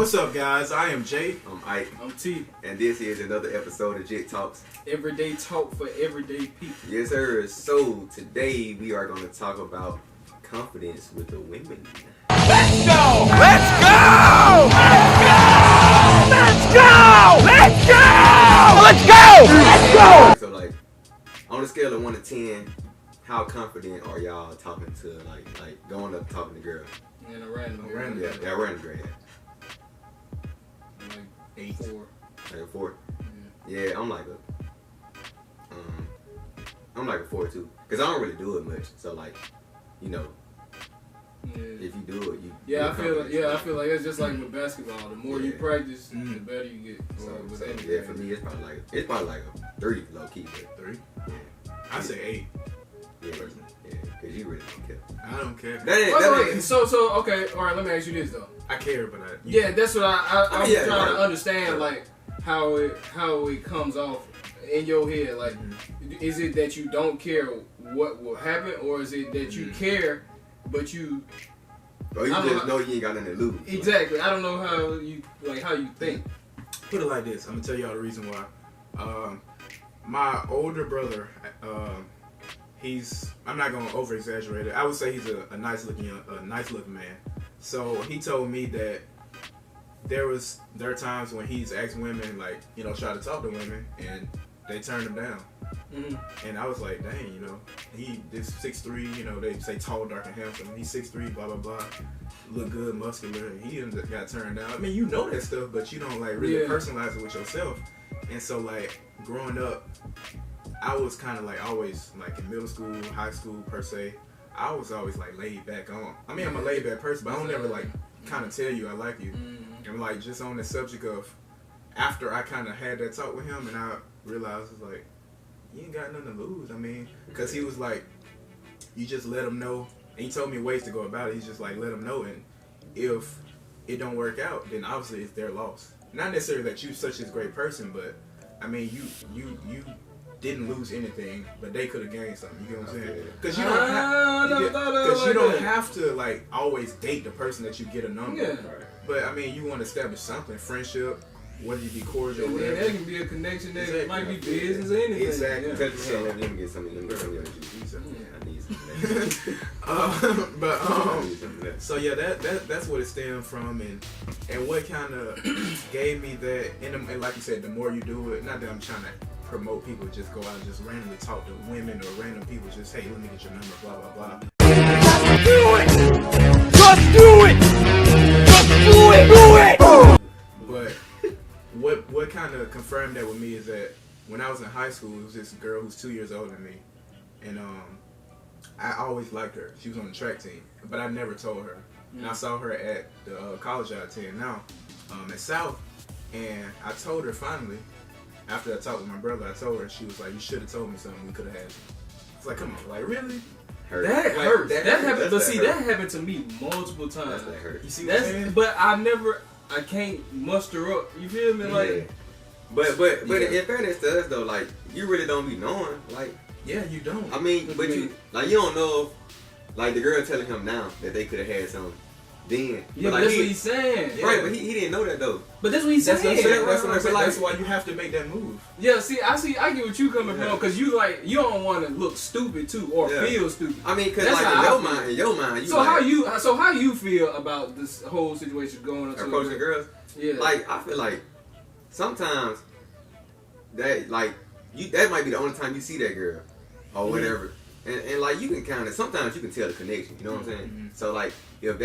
What's up, guys? I am Jay. I'm Ike. I'm T. And this is another episode of Jit Talks. Everyday talk for everyday people. Yes, sir. So today we are going to talk about confidence with the women. Let's go! Let's go! Let's go! Let's go! Let's go! Let's go! So like, on a scale of 1 to 10, how confident are y'all talking to like going up talking to girls? And a random. Yeah, random girl. Like 8. 4. Like a 4. Yeah, I'm like a 4 too. Cause I don't really do it much. So like, you know, if you do it, you. I feel like it's just like with basketball. The more you practice, the better you get. So, with yeah, anything. for me, it's probably like a 3 low key. But 3? yeah, I say 8. yeah, cause you really don't care. I don't care. Wait. So okay, all right. Let me ask you this though. I care, but That's what I'm Yeah, trying to right. understand, like how it comes off in your head. Like, is it that you don't care what will happen, or is it that you care, but you Or you just know you ain't got nothing to lose. exactly? I don't know how you think. Put it like this. I'm gonna tell y'all the reason why. My older brother, I'm not gonna over exaggerate it. I would say he's a nice looking man. So he told me that there are times when he's asked women, like, you know, try to talk to women, and they turned him down. Mm-hmm. And I was like, dang, you know, he this 6'3", you know, they say tall, dark, and handsome. He's 6'3", blah blah blah, look good, muscular, and he got turned down. I mean, you know that stuff, but you don't like really personalize it with yourself. And so like growing up, I was kind of like always like in middle school, high school per se. I was always like laid back on. I mean, I'm a laid back person, but I don't ever like kind of tell you I like you. And like just on the subject of after I kind of had that talk with him, and I realized it's like, you ain't got nothing to lose. I mean, because he was like, you just let him know. And he told me ways to go about it. He's just like, let him know. And if it don't work out, then obviously it's their loss. Not necessarily that you're such a great person, but I mean, you didn't lose anything, but they could have gained something. You get what I'm saying? Because you don't have to like always date the person that you get a number. Yeah. But I mean, you want to establish something, friendship, whether you be cordial or And whatever. then there can be a connection that Exactly. might be business or anything. Exactly. Yeah. So let me get some of your juice. I need some of that. So yeah, that's what it stemmed from, and what kind of gave me that. And like you said, the more you do it, not that I'm trying to promote people to just go out and just randomly talk to women or random people, just hey, let me get your number, blah blah blah. Just do it! Just do it! Just do it! Do it! But what kind of confirmed that with me is that when I was in high school, it was this girl who's 2 years older than me, and I always liked her. She was on the track team, but I never told her. And I saw her at the college I attend now, at South, and I told her finally. After I talked with my brother, I told her, and she was like, "You should have told me something. We could have had it." It's like, come on, like really? That Like, hurts. that That hurts. happened. But see, That that happened to me multiple times. That hurt. You see what I'm saying? But I can't muster up. You feel me? Like, But in fairness to us though, like you really don't be knowing, like Yeah, you don't. I mean, but you don't know if like the girl telling him now that they could have had something. Then yeah, but that's what he's saying. right, but he didn't know that though. But that's what he's That's what I'm saying. saying. That's what I'm saying. Like- That's why you have to make that move. Yeah, I get what you coming Yeah. from, because you don't want to look stupid too or Yeah. feel stupid. I mean, cause That's like how in your mind, you So like, how you feel about this whole situation going on? approaching girls. Yeah. Like I feel like sometimes that that might be the only time you see that girl or whatever. And like you can kind of sometimes you can tell the connection. You know what I'm saying? Mm-hmm. So like if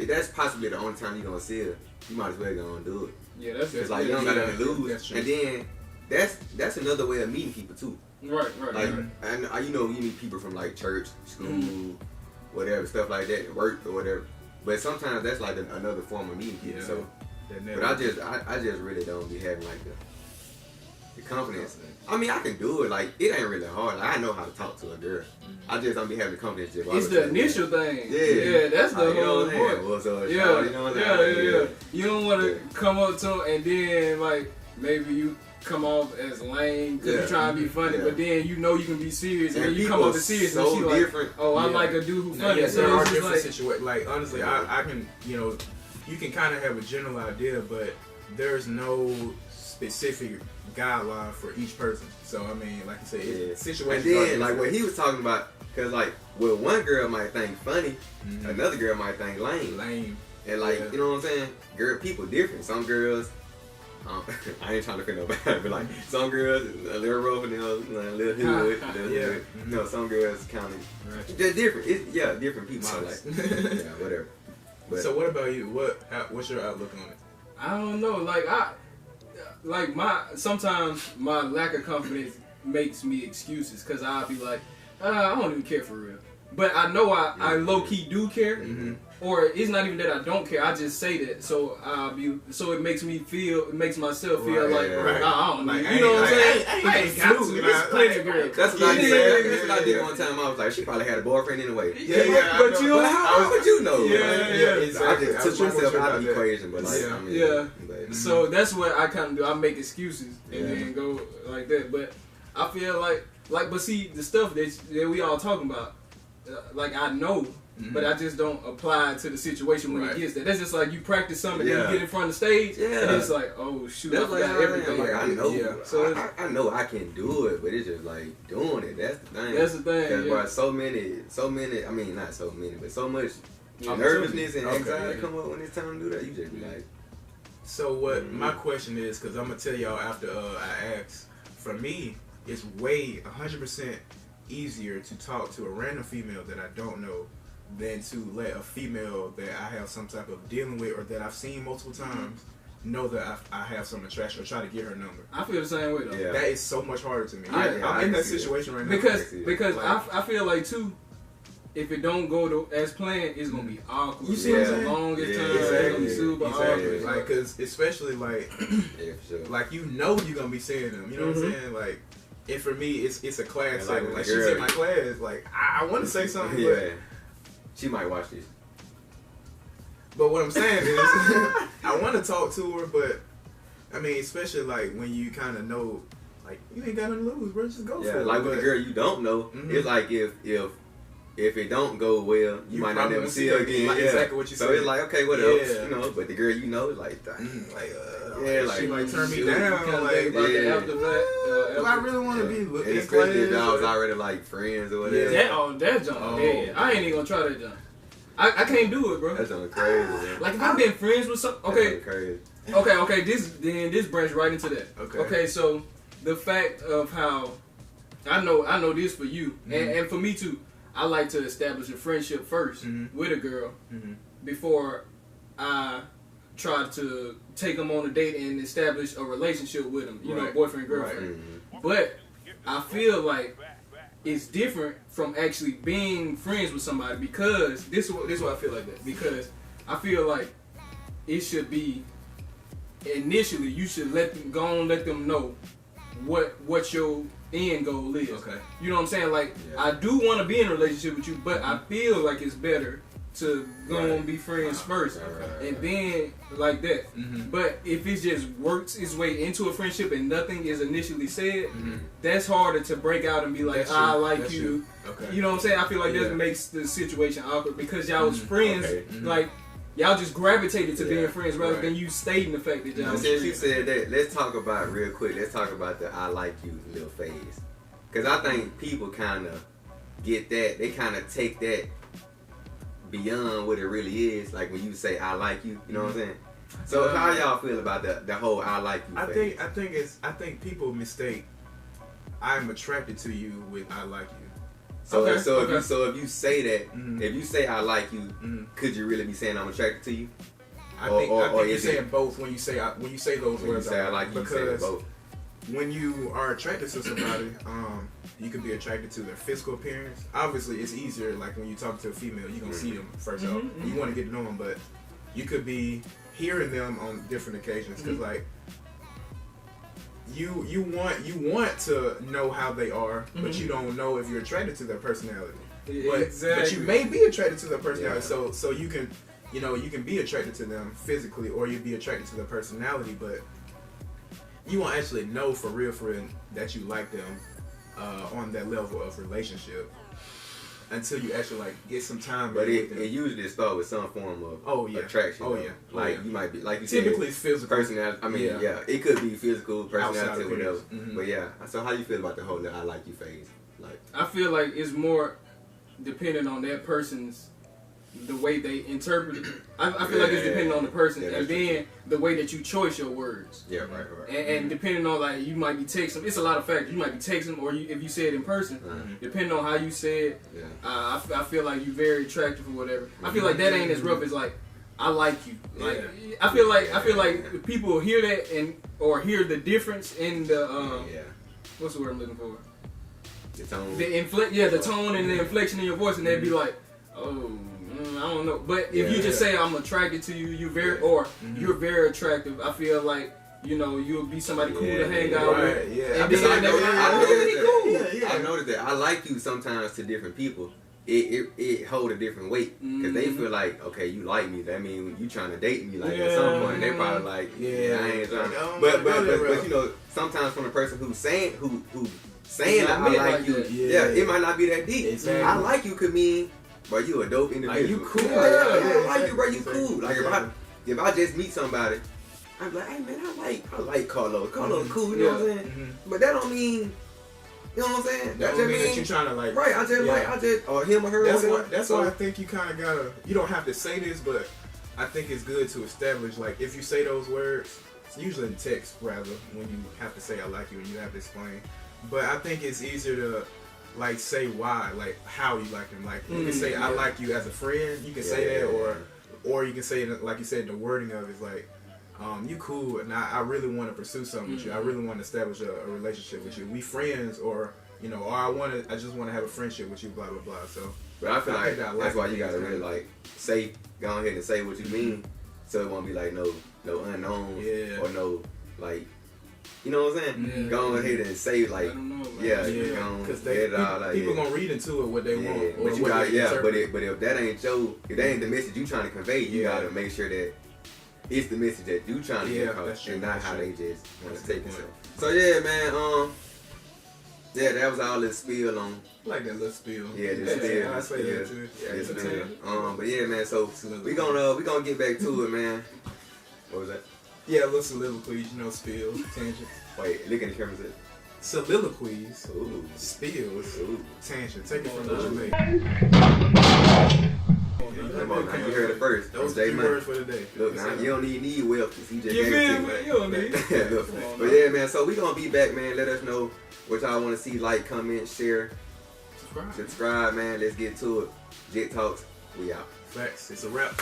that's possibly the only time you're gonna see her, you might as well go and do it. Yeah, that's Cause like you don't got nothing to lose. That's true. And then that's another way of meeting people too. right. Like and you know you meet people from like church, school, whatever stuff like that, work or whatever. But sometimes that's like another form of meeting people. Yeah. So, That but I just really don't be having like the confidence. I mean I can do it. Like it ain't really hard. Like, I know how to talk to a girl. I just don't be having the confidence. It's the initial thing. Yeah. Yeah, that's the You know whole what I'm saying? point. What's up, Yeah, shawty? You know what I'm saying? yeah. You don't want to come up to him and then like maybe you come off as lame because you're trying to be funny, but then you know you can be serious, and then you come off as serious, and she like, different. oh, I Yeah. like a dude who Now, funny. yes, So there are it's just different like, situations. Like honestly, I can, you know, you can kind of have a general idea, but there's no specific guideline for each person. So I mean, like you said, Yeah. situations. And are then, like different. what he was talking about, because like, well, one girl might think funny, Mhm. another girl might think lame. lame. And like, Yeah. you know what I'm saying? Girl, people different. Some girls, I ain't trying to fit nobody, but like some girls, a little rough and a little hood, little Yeah. hood. You know, some girls kind of Right. they're different. It's, different people. So like, Modest. yeah, whatever. But So what about you? What's your outlook on it? I don't know. Sometimes my lack of confidence makes me excuses because I'll be like, I don't even care for real. But I know I low key do care, Mm-hmm. or it's not even that I don't care. I just say that, so it makes myself feel Right, like, right. I don't know. Like, You know what I'm saying? I ain't got to. It's plenty of girls. that's what I Yeah, did. yeah, That's what I did one time. I was like, she probably had a boyfriend anyway. Yeah, but you But how would you know? Yeah, man? yeah. Exactly. I I just was took myself wondering out about of the that. equation, but like, Yeah. I mean, Yeah. but- So that's what I kind of do. I make excuses and Yeah. then go like that. But I feel but see, the stuff that we all talking about, like I know, but I just don't apply it to the situation when Right. it gets there. That's just like you practice something and Yeah. then you get in front of the stage, Yeah. and it's like, oh shoot, I That's like, forgot everything. like I know, Yeah. So I know I can do it, but it's just like doing it. That's the thing. That's the thing, Because yeah. so many. I mean, not so many, but so much Yeah. nervousness and Okay. anxiety come up when it's time to do that. You just be like, So what my question is, because I'm gonna tell y'all after I ask. For me, it's way 100% easier to talk to a random female that I don't know than to let a female that I have some type of dealing with or that I've seen multiple times know that I have some attraction or try to get her number. I feel the same way though. Yeah. That is so much harder to me. I I'm in can that see that. situation right now. Because Like- I feel like too, if it don't go as planned, it's gonna be awkward. You see what I'm for the saying? longest Yeah, time. It's gonna be exactly. super Exactly. awkward. Like, cause especially like yeah, for sure. like you know you're gonna be seeing them. You know what I'm saying? Like, and for me, it's a class And like setting. with Like the she's girl- in my class. Like I want to say something, yeah, she might watch this. but what I'm saying is I want to talk to her, but I mean, especially like when you kind of know, like you ain't got nothing to lose, bro. Just go Yeah, for it. like with But the girl you don't know, Mhm. it's like if it don't go well, you You might not probably never won't see see her her again. again. Like, Yeah. exactly what you So said. it's like, okay, what Yeah. else? You know, but the girl you know is like, dang. yeah, like, she like turn me shoot. down. Kind of Like, think about yeah. the after that. do I really want to be And looking in especially if y'all was class? already like friends or whatever. That jump Oh. dead. I ain't even gonna try that jump. I can't do it, bro. That's on crazy, man. Like if I've been friends with some, okay, That's crazy. okay, this branch right into that. Okay. So the fact of how I know this for you Mhm. and for me too. I like to establish a friendship 1st Mhm. with a girl Mhm. before I try to take them on a date and establish a relationship with them. You know, Right. boyfriend girlfriend. Mhm. But I feel like it's different from actually being friends with somebody because this is why I feel like that. Because I feel like it should be initially you should let them know what your end goal is. Okay. You know what I'm saying? Like Yeah. I do want to be in a relationship with you, but I feel like it's better to go Right. and be friends first, Right. and then like that. Mhm. But if it just works its way into a friendship and nothing is initially said, Mhm. that's harder to break out and be like, That's I true. like That's you. true. Okay. You know what I'm saying? I feel like Yeah. that makes the situation awkward because y'all was Mhm. friends. Okay. Mhm. Like y'all just gravitated to Yeah. being friends rather Right. than you stating the fact that y'all And was since you friends. said that, let's talk about real quick. Let's talk about the "I like you" little phase, because I think people kind of get that. They kind of take that beyond what it really is. Like when you say "I like you," you know what I'm saying? So how y'all feel about the whole "I like you" phase? I think people mistake I'm attracted to you with I like you. So Okay, so okay. if you say that, Mhm. if you say "I like you," Mhm. could you really be saying I'm attracted to you? I Or- think or you're is it- saying both when you say those When you words. say "I like you," you say because both. when you are attracted to somebody, you can be attracted to their physical appearance. Obviously, it's easier. Like when you talk to a female, you're gonna see them 1st off. Mhm, You want to get to know them, but you could be hearing them on different occasions because like you want to know how they are, but Mhm. you don't know if you're attracted to their personality. Yeah, But exactly. you may be attracted to their personality, Yeah. so you can you can be attracted to them physically, or you be attracted to their personality, but you won't actually know for real that you like them on that level of relationship until you actually like get some time. But with them. it usually starts with some form of attraction. Oh though. yeah. Like you might be like you said. Typically it's physical. Personality. I mean, yeah, it could be physical, Outside personality, or whatever. appearance. Mhm. But yeah. So how you feel about the whole "I like you" phase? Like, I feel like it's more dependent on that person's the way they interpret it. I feel like it's depending on the person, and then the way that you choice your words. yeah, right. And depending on like you might be texting, it's a lot of factors. You might be texting, or if you say it in person, depending on how you say it, I feel like you're very attractive or whatever. I feel like that ain't as rough as like I like you. Like I feel like people hear that or hear the difference in the what's the word I'm looking for? The tone. The tone and the inflection in your voice, and they'd be like, oh. I don't know, but if you just say I'm attracted to you, you're very attractive. I feel like you'll be somebody cool to hang out with. Yeah, I noticed that I like you sometimes to different people. It hold a different weight because they feel like, okay, you like me. That means you trying to date me. Like at some point, they probably like, I ain't trying. But sometimes from the person who's saying that I like you, it might not be that deep. Exactly. I like you could mean. Bro, you a dope individual. Like, you cool. I like you, bro. You cool. Like if I just meet somebody, I'm like, hey man, I like Carlos. Carlos cool. You know what I'm saying? But that don't mean, you know what I'm saying? That don't mean that you're trying to like. Right. I just or him or her. That's why I think you kind of gotta. You don't have to say this, but I think it's good to establish like if you say those words, it's usually in text rather when you have to say I like you and you have to explain. But I think it's easier to. Like say why, like how you like them. Like you can say I like you as a friend. You can say that, or you can say like you said. The wording of it is like, you cool, and I really want to pursue something with you. I really want to establish a relationship with you. We friends, or I just want to have a friendship with you. Blah blah blah. So, but I feel like that's why you gotta really like go ahead and say what you mean, so it won't be like no unknowns or no like. You know what I'm saying? Go ahead and say like, because people gonna read into it what they want. But you got but if that ain't the message you trying to convey, you gotta make sure that it's the message that you trying to get across, and not how they just want to take it. So yeah, man. That was all this spiel on. I like that little spiel. Yeah, this spiel. I say that too. But yeah, man. So we gonna get back to it, man. What was that? Yeah, little soliloquies, spill, tangent. Wait, look at the camera. Soliloquies, spills, tangent. Take it from the Jamaican. You heard it first. Those are 2 words for the day. Look, now you don't need wealth because he just you gave it to me. you. You don't need it. But yeah, man. So we gonna be back, man. Let us know what y'all want to see. Like, comment, share, subscribe, man. Let's get to it. Jit Talks. We out. Facts. It's a wrap.